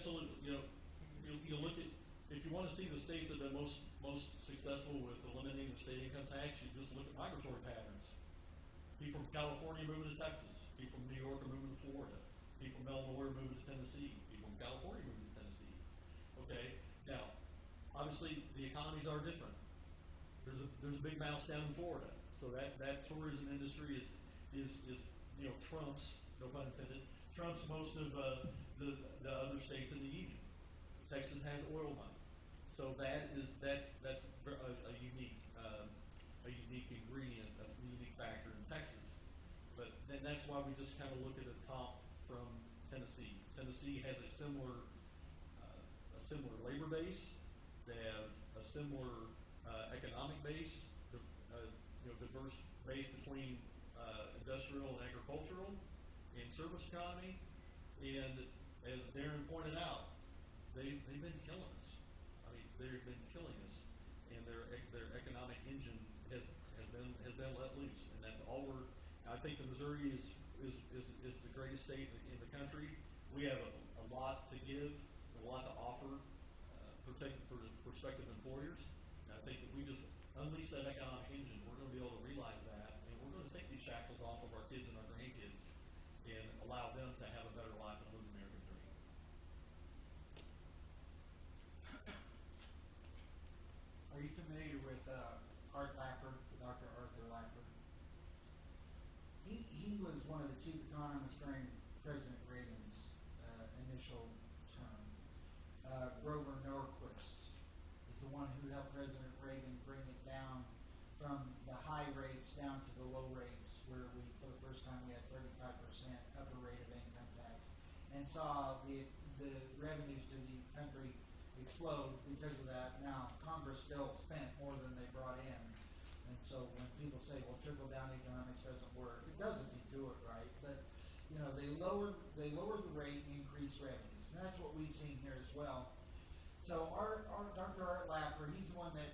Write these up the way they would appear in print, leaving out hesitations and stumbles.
absolutely. You look at, if you want to see the states that have been most successful with eliminating the state income tax, you just look at migratory patterns. People from California moving to Texas. People from New York are moving to Florida. People from Illinois are moving to Tennessee. People from California are moving to Tennessee. Okay? Now, obviously, the economies are different. There's a big mouse down in Florida. So that tourism industry is trumps, no pun intended, trumps most of the other states in the union. Texas has oil money. So that's a unique ingredient, a unique factor in Texas. But then that's why we just kind of look at the comp from Tennessee. Tennessee has a similar labor base. They have a similar economic base, diverse base between industrial and agricultural and service economy. And as Darren pointed out, they've been killing us. I mean, they've been killing us, and their economic engine has been let loose, and that's all we're. I think that Missouri is the greatest state in the country. We have a lot to give, a lot to offer, for prospective employers. And I think that we just unleash that economic engine, we're going to be able to realize that, and we're going to take these shackles off of our kids and our grandkids, and allow them to have a better life and live the American dream. Are you familiar with Art Laffer, Dr. Arthur Laffer? He was one of the chief economists during President Reagan's initial term. Grover Norquist is the one who helped President Reagan bring it down from the high rates down to the low rates, where we, for the first time, we had 35% upper rate of income tax, and saw the revenues to the country explode because of that. Now, Congress still spent more than they brought in. And so when people say, well, trickle-down economics doesn't work, it doesn't if you do it right. But, they lowered the rate and increased revenues. And that's what we've seen here as well. So our Dr. Art Laffer, he's the one that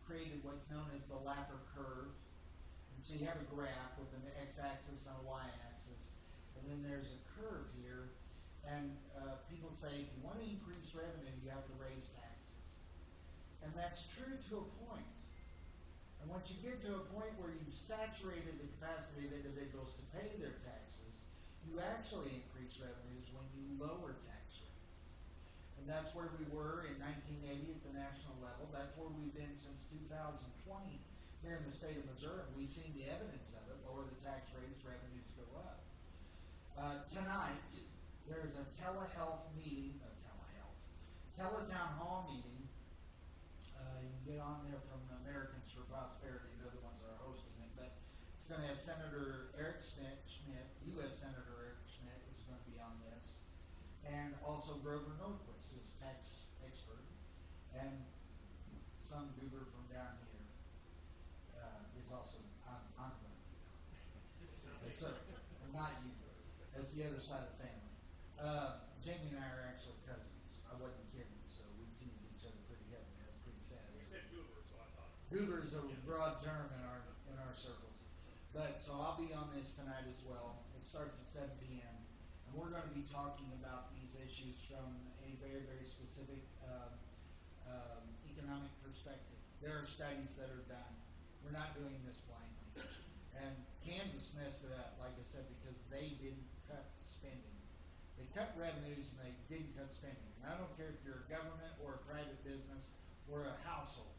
created what's known as the Laffer curve. And so you have a graph with an x-axis and a y-axis. And then there's a curve here. And people say, if you want to increase revenue, you have to raise taxes. And that's true to a point. And once you get to a point where you've saturated the capacity of individuals to pay their taxes, you actually increase revenues when you lower tax rates. And that's where we were in 1980 at the national level. That's where we've been since 2020 here in the state of Missouri. We've seen the evidence of it. Lower the tax rates, revenues go up. Tonight, there's a telehealth meeting, teletown hall meeting. You can get on there from Americans for Prosperity. They're the ones that are hosting it. But it's going to have Senator Eric Schmidt, U.S. Senator Eric Schmidt is going to be on this. And also Grover Norquist, who's a tax expert. And some goober from down here is also, I'm going to be on. It's not you. That's the other side of the family. Jamie and I are actually cousins. I wasn't kidding, so we tease each other pretty heavily. That's pretty sad. You said goober, so I thought. Goober is a broad term in our circles. But so I'll be on this tonight as well. It starts at 7 p.m. And we're going to be talking about these issues from a very, very specific economic perspective. There are studies that are done. We're not doing this blindly. And Kansas messed it up, like I said, because they didn't cut spending. They cut revenues and they didn't cut spending. And I don't care if you're a government or a private business or a household.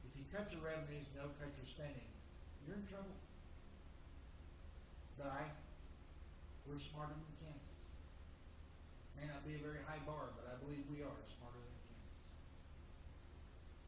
If you cut your revenues and don't cut your spending, you're in trouble. But we're smarter than Kansas. May not be a very high bar, but I believe we are smarter than